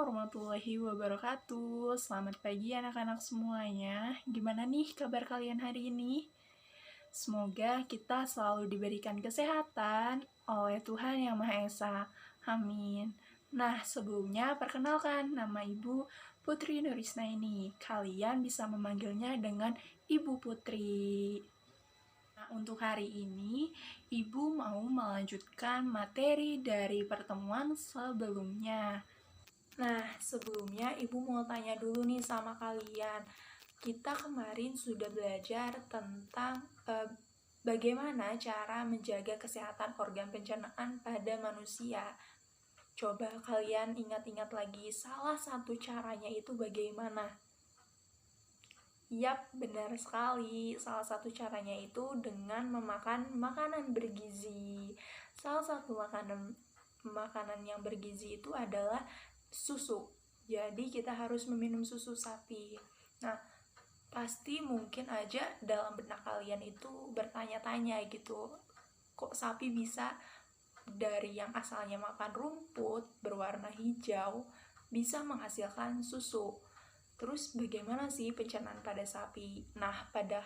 warahmatullahi wabarakatuh. Selamat pagi anak-anak semuanya. Gimana nih kabar kalian hari ini? Semoga kita selalu diberikan kesehatan oleh Tuhan Yang Maha Esa. Amin. Nah, sebelumnya perkenalkan nama Ibu Putri Nurisna ini. Kalian bisa memanggilnya dengan Ibu Putri. Nah, untuk hari ini, Ibu mau melanjutkan materi dari pertemuan sebelumnya. Nah, sebelumnya Ibu mau tanya dulu nih sama kalian. Kita kemarin sudah belajar tentang bagaimana cara menjaga kesehatan organ pencernaan pada manusia. Coba kalian ingat-ingat lagi, salah satu caranya itu bagaimana? Yap, benar sekali. Salah satu caranya itu dengan memakan makanan bergizi. Salah satu makanan yang bergizi itu adalah susu. Jadi kita harus meminum susu sapi. Nah, pasti mungkin aja dalam benak kalian itu bertanya-tanya gitu, kok sapi bisa dari yang asalnya makan rumput berwarna hijau bisa menghasilkan susu? Terus bagaimana sih pencernaan pada sapi? Nah, pada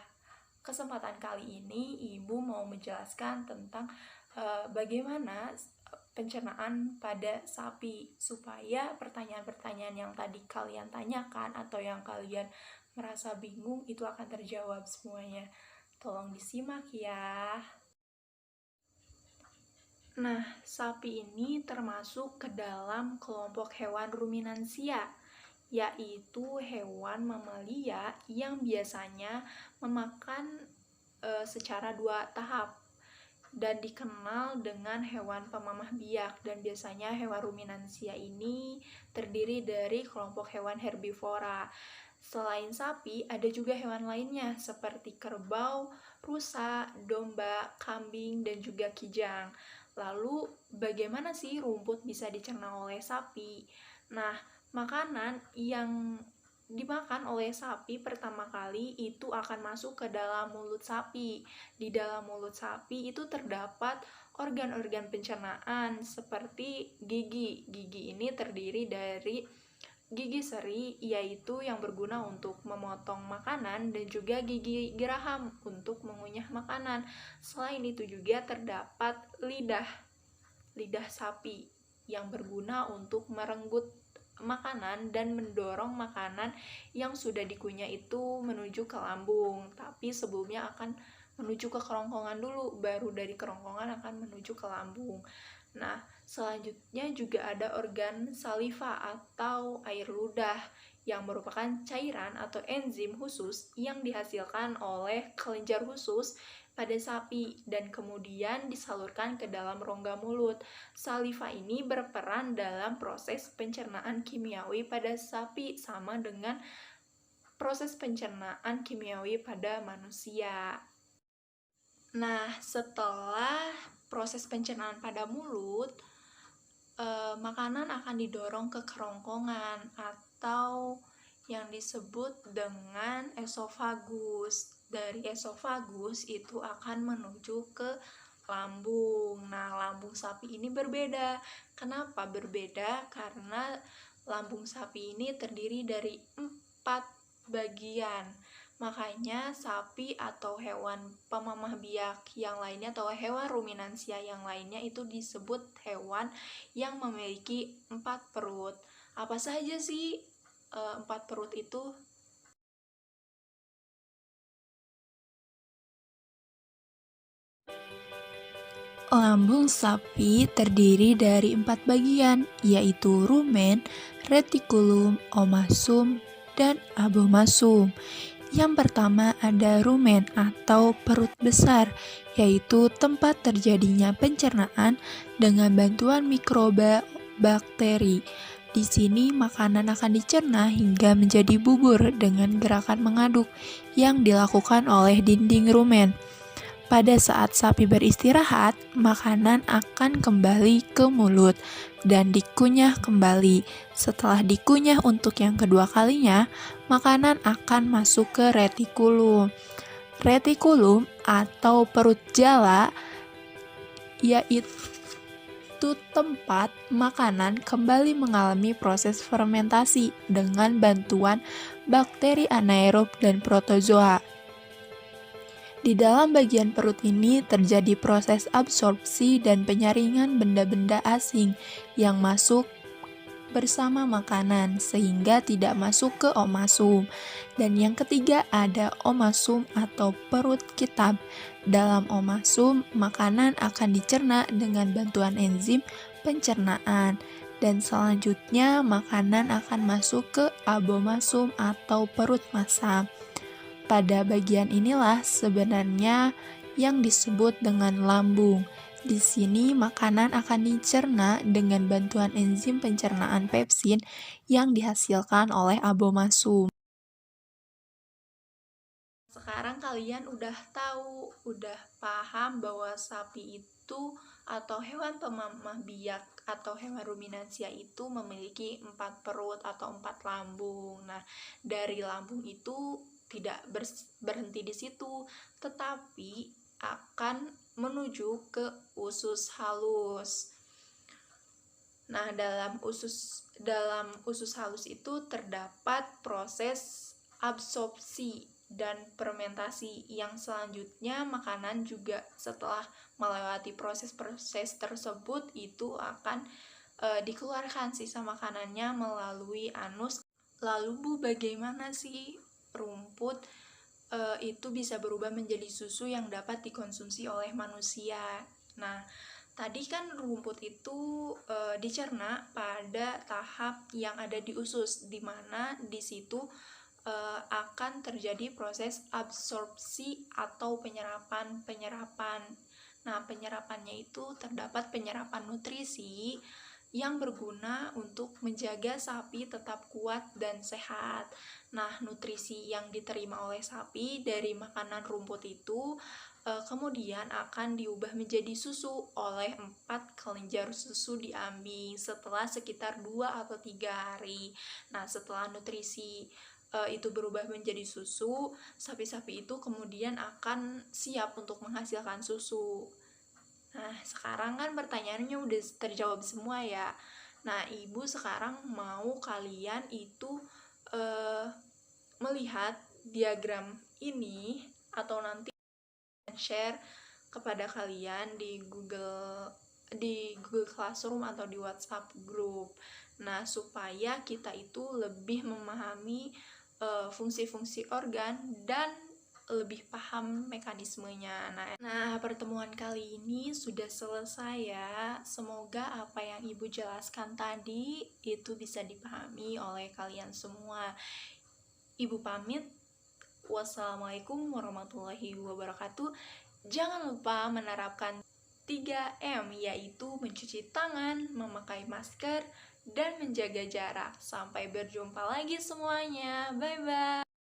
kesempatan kali ini Ibu mau menjelaskan tentang bagaimana pencernaan pada sapi, supaya pertanyaan-pertanyaan yang tadi kalian tanyakan atau yang kalian merasa bingung itu akan terjawab semuanya. Tolong disimak ya. Nah, sapi ini termasuk ke dalam kelompok hewan ruminansia, yaitu hewan mamalia yang biasanya memakan secara 2 tahap dan dikenal dengan hewan pemamah biak. Dan biasanya hewan ruminansia ini terdiri dari kelompok hewan herbivora. Selain sapi, ada juga hewan lainnya seperti kerbau, rusa, domba, kambing, dan juga kijang. Lalu, bagaimana sih rumput bisa dicerna oleh sapi? Nah, makanan yang dimakan oleh sapi pertama kali itu akan masuk ke dalam mulut sapi. Di dalam mulut sapi itu terdapat organ-organ pencernaan seperti gigi. Gigi ini terdiri dari gigi seri, yaitu yang berguna untuk memotong makanan, dan juga gigi geraham untuk mengunyah makanan. Selain itu juga terdapat lidah sapi yang berguna untuk merenggut makanan dan mendorong makanan yang sudah dikunyah itu menuju ke lambung. Tapi sebelumnya akan menuju ke kerongkongan dulu, baru dari kerongkongan akan menuju ke lambung. Nah, selanjutnya juga ada organ saliva atau air ludah yang merupakan cairan atau enzim khusus yang dihasilkan oleh kelenjar khusus pada sapi dan kemudian disalurkan ke dalam rongga mulut. Saliva ini berperan dalam proses pencernaan kimiawi pada sapi, sama dengan proses pencernaan kimiawi pada manusia. Nah, setelah proses pencernaan pada mulut, makanan akan didorong ke kerongkongan atau yang disebut dengan esofagus. Dari esofagus itu akan menuju ke lambung. Nah, lambung sapi ini berbeda. Kenapa berbeda? Karena lambung sapi ini terdiri dari 4 bagian. Makanya sapi atau hewan pemamah biak yang lainnya atau hewan ruminansia yang lainnya itu disebut hewan yang memiliki 4 perut. Apa saja sih 4 perut itu? Lambung sapi terdiri dari 4 bagian, yaitu rumen, retikulum, omasum, dan abomasum. Yang pertama ada rumen atau perut besar, yaitu tempat terjadinya pencernaan dengan bantuan mikroba bakteri. Di sini makanan akan dicerna hingga menjadi bubur dengan gerakan mengaduk yang dilakukan oleh dinding rumen. Pada saat sapi beristirahat, makanan akan kembali ke mulut dan dikunyah kembali. Setelah dikunyah untuk yang kedua kalinya, makanan akan masuk ke retikulum. Retikulum atau perut jala yaitu suatu tempat makanan kembali mengalami proses fermentasi dengan bantuan bakteri anaerob dan protozoa. Di dalam bagian perut ini terjadi proses absorpsi dan penyaringan benda-benda asing yang masuk bersama makanan sehingga tidak masuk ke omasum. Dan yang ketiga ada omasum atau perut kitab. Dalam omasum, makanan akan dicerna dengan bantuan enzim pencernaan. Dan selanjutnya makanan akan masuk ke abomasum atau perut masam. Pada bagian inilah sebenarnya yang disebut dengan lambung. Di sini makanan akan dicerna dengan bantuan enzim pencernaan pepsin yang dihasilkan oleh abomasum. Sekarang kalian udah tahu, udah paham bahwa sapi itu atau hewan pemamah biak atau hewan ruminansia itu memiliki 4 perut atau 4 lambung. Nah, dari lambung itu tidak berhenti di situ, tetapi akan menuju ke usus halus. Nah, dalam usus halus itu terdapat proses absorpsi dan fermentasi yang selanjutnya makanan juga setelah melewati proses-proses tersebut itu akan dikeluarkan sisa makanannya melalui anus. Lalu Bu, bagaimana sih rumput itu bisa berubah menjadi susu yang dapat dikonsumsi oleh manusia? Nah, tadi kan rumput itu dicerna pada tahap yang ada di usus, di mana di situ akan terjadi proses absorpsi atau penyerapan. Nah, penyerapannya itu terdapat penyerapan nutrisi yang berguna untuk menjaga sapi tetap kuat dan sehat. Nah, nutrisi yang diterima oleh sapi dari makanan rumput itu kemudian akan diubah menjadi susu oleh 4 kelenjar susu di ambing setelah sekitar 2 atau 3 hari. Nah, setelah nutrisi itu berubah menjadi susu, sapi-sapi itu kemudian akan siap untuk menghasilkan susu. Nah, sekarang kan pertanyaannya udah terjawab semua ya. Nah, Ibu sekarang mau kalian itu melihat diagram ini atau nanti share kepada kalian di Google Classroom atau di WhatsApp group. Nah, supaya kita itu lebih memahami fungsi-fungsi organ dan lebih paham mekanismenya. Nah, pertemuan kali ini sudah selesai ya. Semoga apa yang Ibu jelaskan tadi itu bisa dipahami oleh kalian semua. Ibu pamit. Wassalamualaikum warahmatullahi wabarakatuh. Jangan lupa menerapkan 3M, yaitu mencuci tangan, memakai masker, dan menjaga jarak. Sampai berjumpa lagi semuanya. Bye-bye.